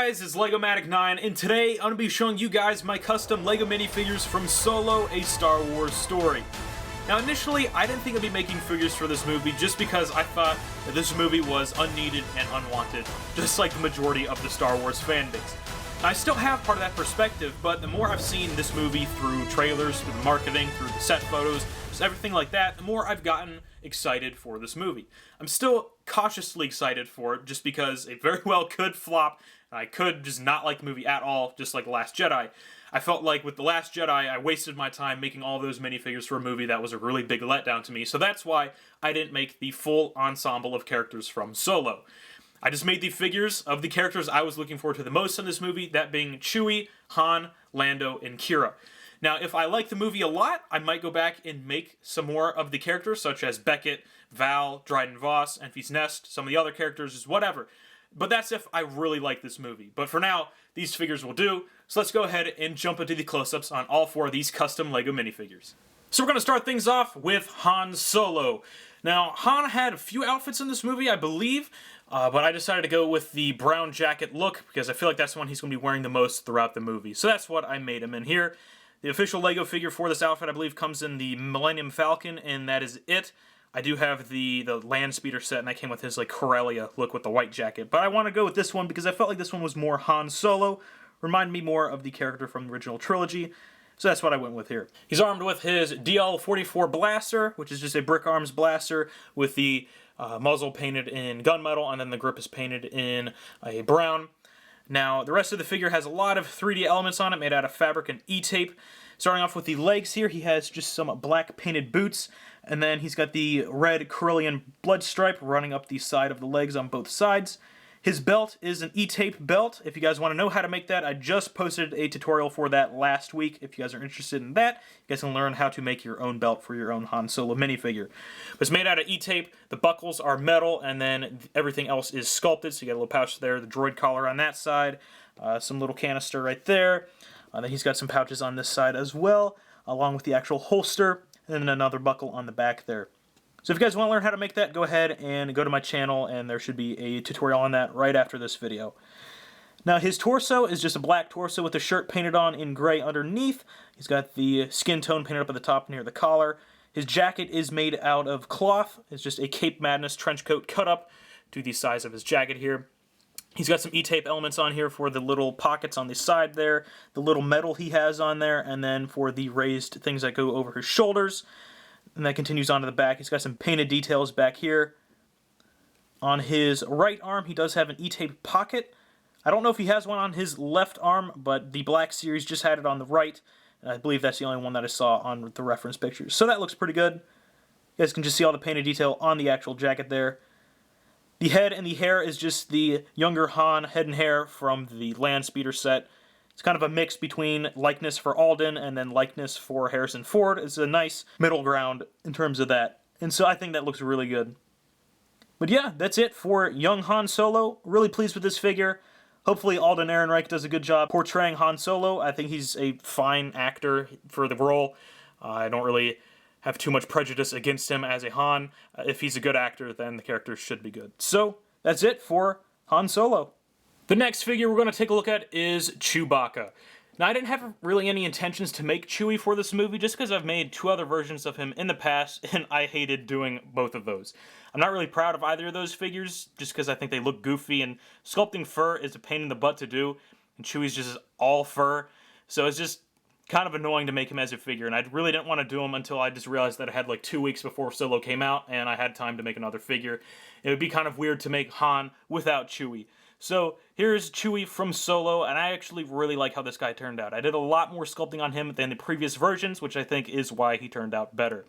guys, it's LegoMatic9, and today I'm going to be showing you guys my custom LEGO minifigures from Solo, a Star Wars story. Now initially, I didn't think I'd be making figures for this movie just because I thought that this movie was unneeded and unwanted, just like the majority of the Star Wars fan base. Now, I still have part of that perspective, but the more I've seen this movie through trailers, through the marketing, through the set photos, just everything like that, the more I've gotten excited for this movie. I'm still cautiously excited for it just because it very well could flop, and I could just not like the movie at all, just like The Last Jedi. I felt like with The Last Jedi, I wasted my time making all those minifigures for a movie that was a really big letdown to me, so that's why I didn't make the full ensemble of characters from Solo. I just made the figures of the characters I was looking forward to the most in this movie, that being Chewie, Han, Lando, and Qi'ra. Now, if I like the movie a lot, I might go back and make some more of the characters, such as Beckett, Val, Dryden Voss, Enfys Nest, some of the other characters, just whatever. But that's if I really like this movie. But for now, these figures will do, so let's go ahead and jump into the close-ups on all four of these custom LEGO minifigures. So we're going to start things off with Han Solo. Now, Han had a few outfits in this movie, I believe, but I decided to go with the brown jacket look because I feel like that's the one he's going to be wearing the most throughout the movie. So that's what I made him in here. The official LEGO figure for this outfit, I believe, comes in the Millennium Falcon, and that is it. I do have the Land Speeder set, and that came with his, like, Corellia look with the white jacket. But I want to go with this one because I felt like this one was more Han Solo, reminded me more of the character from the original trilogy. So that's what I went with here. He's armed with his DL-44 blaster, which is just a brick arms blaster with the muzzle painted in gunmetal, and then the grip is painted in a brown. Now, the rest of the figure has a lot of 3D elements on it, made out of fabric and E-tape. Starting off with the legs here, he has just some black painted boots, and then he's got the red Corellian blood stripe running up the side of the legs on both sides. His belt is an E-tape belt. If you guys want to know how to make that, I just posted a tutorial for that last week. If you guys are interested in that, you guys can learn how to make your own belt for your own Han Solo minifigure. But it's made out of E-tape, the buckles are metal, and then everything else is sculpted, so you got a little pouch there, the droid collar on that side, some little canister right there. Then he's got some pouches on this side as well, along with the actual holster, and then another buckle on the back there. So if you guys want to learn how to make that, go ahead and go to my channel, and there should be a tutorial on that right after this video. Now, his torso is just a black torso with the shirt painted on in gray underneath. He's got the skin tone painted up at the top near the collar. His jacket is made out of cloth. It's just a Cape Madness trench coat cut up to the size of his jacket here. He's got some E-tape elements on here for the little pockets on the side there, the little metal he has on there, and then for the raised things that go over his shoulders. And that continues on to the back. He's got some painted details back here. On his right arm, he does have an E-tape pocket. I don't know if he has one on his left arm, but the Black Series just had it on the right. And I believe that's the only one that I saw on the reference pictures. So that looks pretty good. You guys can just see all the painted detail on the actual jacket there. The head and the hair is just the younger Han head and hair from the Land Speeder set. It's kind of a mix between likeness for Alden and then likeness for Harrison Ford. It's a nice middle ground in terms of that. And so I think that looks really good. But yeah, that's it for young Han Solo. Really pleased with this figure. Hopefully Alden Ehrenreich does a good job portraying Han Solo. I think he's a fine actor for the role. I don't really have too much prejudice against him as a Han. If he's a good actor, then the character should be good. So that's it for Han Solo. The next figure we're going to take a look at is Chewbacca. Now, I didn't have really any intentions to make Chewie for this movie just because I've made two other versions of him in the past, and I hated doing both of those. I'm not really proud of either of those figures just because I think they look goofy, and sculpting fur is a pain in the butt to do, and Chewie's just all fur, so it's just kind of annoying to make him as a figure, and I really didn't want to do him until I just realized that I had like 2 weeks before Solo came out, and I had time to make another figure. It would be kind of weird to make Han without Chewie. So here's Chewie from Solo, and I actually really like how this guy turned out. I did a lot more sculpting on him than the previous versions, which I think is why he turned out better.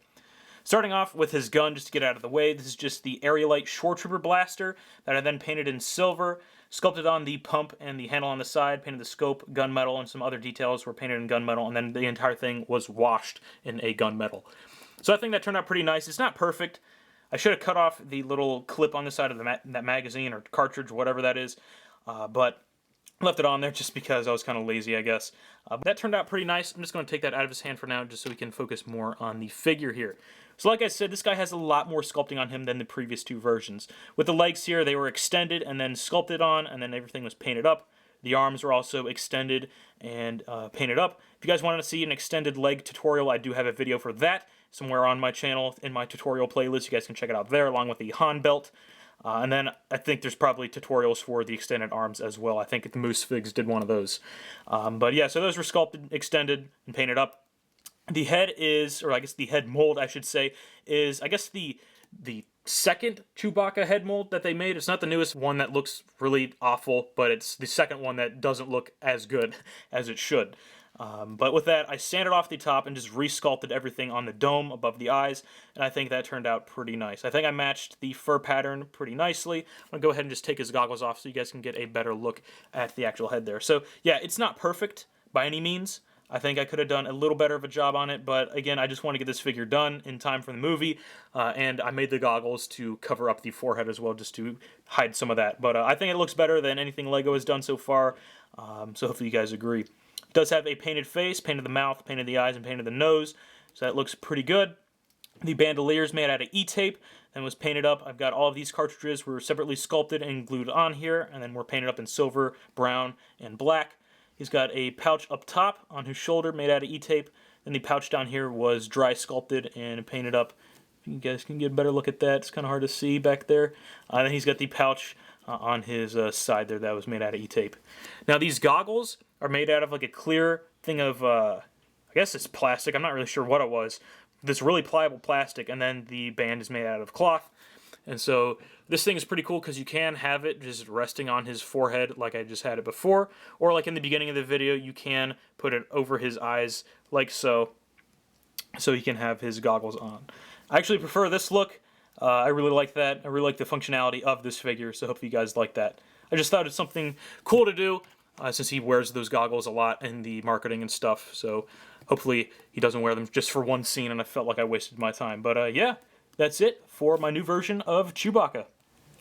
Starting off with his gun, just to get out of the way, this is just the Aerolite Shore Trooper blaster that I then painted in silver, sculpted on the pump and the handle on the side, painted the scope, gunmetal, and some other details were painted in gunmetal, and then the entire thing was washed in a gunmetal. So I think that turned out pretty nice. It's not perfect. I should have cut off the little clip on the side of that magazine or cartridge, whatever that is, but left it on there just because I was kind of lazy, I guess. But that turned out pretty nice. I'm just going to take that out of his hand for now just so we can focus more on the figure here. So like I said, this guy has a lot more sculpting on him than the previous two versions. With the legs here, they were extended and then sculpted on, and then everything was painted up. The arms were also extended and painted up. If you guys wanted to see an extended leg tutorial, I do have a video for that somewhere on my channel in my tutorial playlist. You guys can check it out there, along with the Han belt. And then I think there's probably tutorials for the extended arms as well. I think the Moose Figs did one of those. But yeah, so those were sculpted, extended, and painted up. The head is, or I guess the head mold, I should say, is, I guess, the second Chewbacca head mold that they made. It's not the newest one that looks really awful, but it's the second one that doesn't look as good as it should. But with that, I sanded off the top and just resculpted everything on the dome above the eyes, and I think that turned out pretty nice. I think I matched the fur pattern pretty nicely. I'm going to go ahead and just take his goggles off so you guys can get a better look at the actual head there. So yeah, it's not perfect by any means. I think I could have done a little better of a job on it, but again, I just want to get this figure done in time for the movie, and I made the goggles to cover up the forehead as well, just to hide some of that. But I think it looks better than anything LEGO has done so far, so hopefully you guys agree. It does have a painted face, painted the mouth, painted the eyes, and painted the nose, so that looks pretty good. The bandolier is made out of E-tape and was painted up. I've got all of these cartridges were separately sculpted and glued on here, and then were painted up in silver, brown, and black. He's got a pouch up top on his shoulder made out of E-tape. Then the pouch down here was dry sculpted and painted up. If you guys can get a better look at that, it's kind of hard to see back there. Then he's got the pouch on his side there that was made out of E-tape. Now these goggles are made out of like a clear thing of, I guess it's plastic. I'm not really sure what it was. This really pliable plastic, and then the band is made out of cloth. And so this thing is pretty cool because you can have it just resting on his forehead like I just had it before. Or like in the beginning of the video, you can put it over his eyes like so. So he can have his goggles on. I actually prefer this look. I really like that. I really like the functionality of this figure, so hopefully you guys like that. I just thought it's something cool to do since he wears those goggles a lot in the marketing and stuff. So hopefully he doesn't wear them just for one scene and I felt like I wasted my time. But yeah. That's it for my new version of Chewbacca.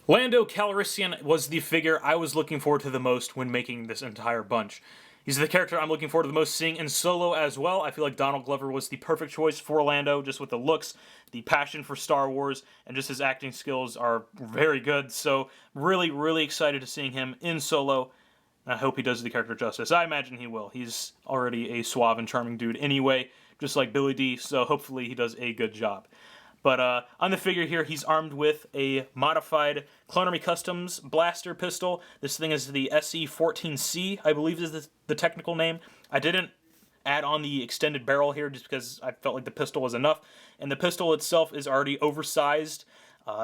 Lando Calrissian was the figure I was looking forward to the most when making this entire bunch. He's the character I'm looking forward to the most seeing in Solo as well. I feel like Donald Glover was the perfect choice for Lando, just with the looks, the passion for Star Wars, and just his acting skills are very good. So really, really excited to seeing him in Solo. I hope he does the character justice. I imagine he will. He's already a suave and charming dude anyway, just like Billy D, so hopefully he does a good job. But on the figure here, he's armed with a modified Clone Army Customs blaster pistol. This thing is the SE-14C, I believe is the technical name. I didn't add on the extended barrel here just because I felt like the pistol was enough. And the pistol itself is already oversized,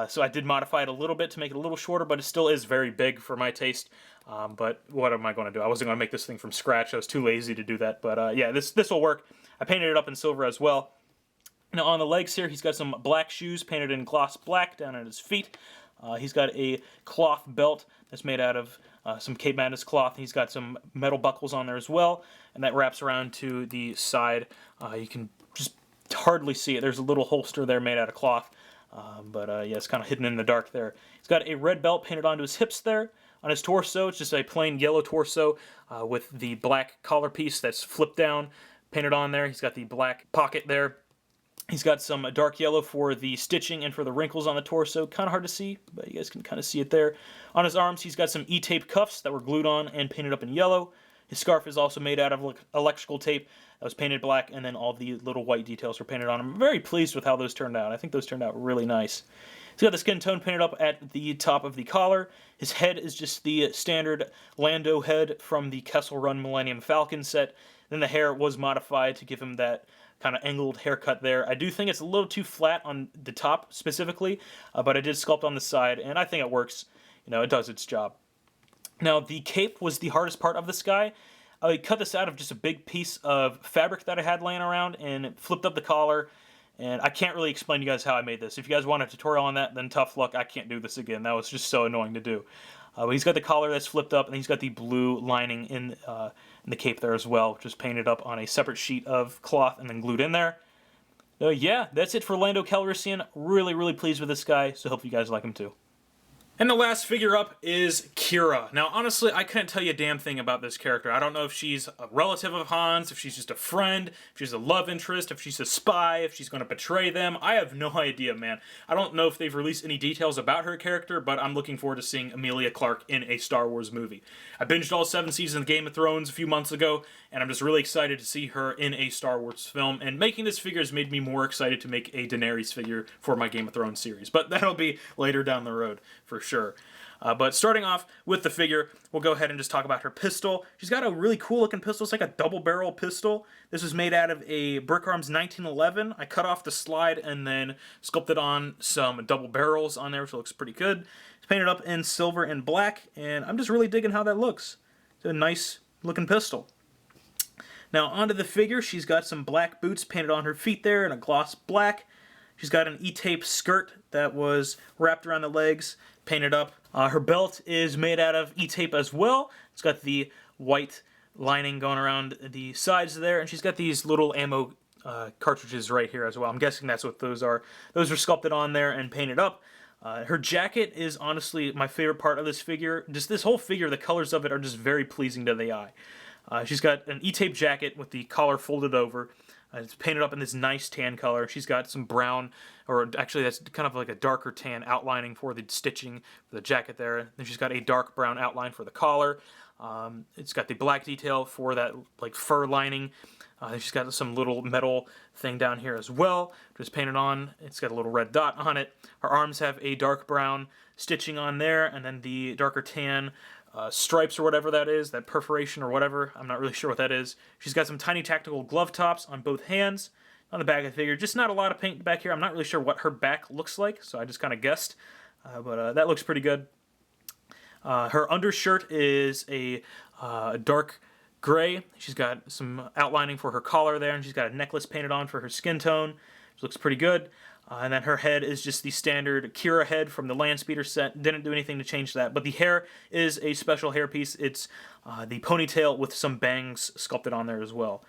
so I did modify it a little bit to make it a little shorter, but it still is very big for my taste. But what am I going to do? I wasn't going to make this thing from scratch. I was too lazy to do that. But yeah, this will work. I painted it up in silver as well. Now on the legs here, he's got some black shoes painted in gloss black down at his feet. He's got a cloth belt that's made out of some Cape Madness cloth. He's got some metal buckles on there as well, and that wraps around to the side. You can just hardly see it. There's a little holster there made out of cloth, but yeah, it's kind of hidden in the dark there. He's got a red belt painted onto his hips there. On his torso, it's just a plain yellow torso with the black collar piece that's flipped down, painted on there. He's got the black pocket there. He's got some dark yellow for the stitching and for the wrinkles on the torso. Kind of hard to see, but you guys can kind of see it there. On his arms, he's got some E-tape cuffs that were glued on and painted up in yellow. His scarf is also made out of electrical tape that was painted black, and then all the little white details were painted on. I'm very pleased with how those turned out. I think those turned out really nice. He's got the skin tone painted up at the top of the collar. His head is just the standard Lando head from the Kessel Run Millennium Falcon set. Then the hair was modified to give him that kind of angled haircut there. I do think it's a little too flat on the top specifically, but I did sculpt on the side, and I think it works. You know, it does its job. Now, the cape was the hardest part of this guy. I cut this out of just a big piece of fabric that I had laying around and flipped up the collar, and I can't really explain to you guys how I made this. If you guys want a tutorial on that, then tough luck. I can't do this again. That was just so annoying to do. But he's got the collar that's flipped up, and he's got the blue lining in the cape there as well, which is painted up on a separate sheet of cloth and then glued in there. Yeah, that's it for Lando Calrissian. Really, really pleased with this guy, so hope you guys like him too. And the last figure up is Qi'ra. Now, honestly, I couldn't tell you a damn thing about this character. I don't know if she's a relative of Han's, if she's just a friend, if she's a love interest, if she's a spy, if she's going to betray them. I have no idea, man. I don't know if they've released any details about her character, but I'm looking forward to seeing Emilia Clarke in a Star Wars movie. I binged all 7 seasons of Game of Thrones a few months ago, and I'm just really excited to see her in a Star Wars film, and making this figure has made me more excited to make a Daenerys figure for my Game of Thrones series. But that'll be later down the road, for sure. But starting off with the figure, we'll go ahead and just talk about her pistol. She's got a really cool looking pistol. It's like a double barrel pistol. This was made out of a Brick Arms 1911. I cut off the slide and then sculpted on some double barrels on there, which looks pretty good. It's painted up in silver and black, and I'm just really digging how that looks. It's a nice looking pistol. Now onto the figure, she's got some black boots painted on her feet there in a gloss black. She's got an E-tape skirt that was wrapped around the legs, painted up. Her belt is made out of E-tape as well. It's got the white lining going around the sides there, and she's got these little ammo cartridges right here as well. I'm guessing that's what those are. Those are sculpted on there and painted up. Her jacket is honestly my favorite part of this figure. Just this whole figure, the colors of it are just very pleasing to the eye. She's got an E-tape jacket with the collar folded over. It's painted up in this nice tan color. She's got some brown, or actually that's kind of like a darker tan outlining for the stitching for the jacket there. Then she's got a dark brown outline for the collar. It's got the black detail for that like fur lining. She's got some little metal thing down here as well, just painted on. It's got a little red dot on it. Her arms have a dark brown stitching on there, and then the darker tan stripes or whatever that is, that perforation or whatever. I'm not really sure what that is. She's got some tiny tactical glove tops on both hands. On the back of the figure, just not a lot of paint back here. I'm not really sure what her back looks like, so I just kind of guessed. But that looks pretty good. Her undershirt is a dark gray. She's got some outlining for her collar there, and she's got a necklace painted on for her skin tone, which looks pretty good. And then her head is just the standard Qi'ra head from the Landspeeder set. Didn't do anything to change that. But the hair is a special hairpiece. It's the ponytail with some bangs sculpted on there as well.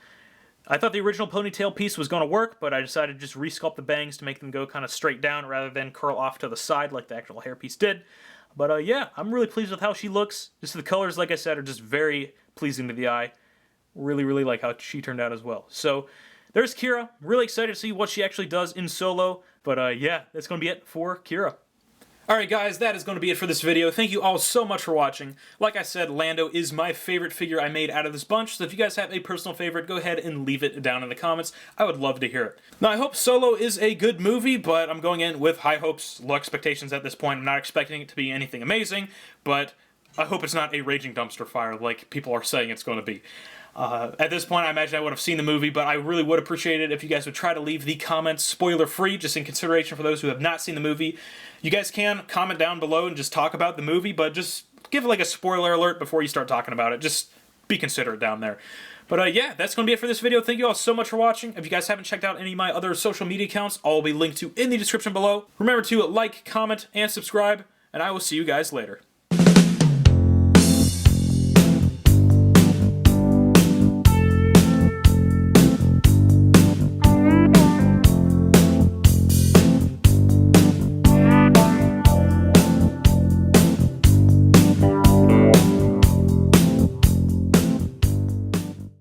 I thought the original ponytail piece was going to work, but I decided to just resculpt the bangs to make them go kind of straight down rather than curl off to the side like the actual hairpiece did. But yeah, I'm really pleased with how she looks. Just the colors, like I said, are just very pleasing to the eye. Really, really like how she turned out as well. So there's Qi'ra. Really excited to see what she actually does in Solo. But yeah, that's going to be it for Qi'ra. Alright guys, that is going to be it for this video. Thank you all so much for watching. Like I said, Lando is my favorite figure I made out of this bunch, so if you guys have a personal favorite, go ahead and leave it down in the comments. I would love to hear it. Now, I hope Solo is a good movie, but I'm going in with high hopes, low expectations at this point. I'm not expecting it to be anything amazing, but I hope it's not a raging dumpster fire like people are saying it's going to be. At this point, I imagine I would have seen the movie, but I really would appreciate it if you guys would try to leave the comments spoiler-free, just in consideration for those who have not seen the movie. You guys can comment down below and just talk about the movie, but just give like a spoiler alert before you start talking about it. Just be considerate down there. But yeah, that's going to be it for this video. Thank you all so much for watching. If you guys haven't checked out any of my other social media accounts, all will be linked to in the description below. Remember to like, comment, and subscribe, and I will see you guys later.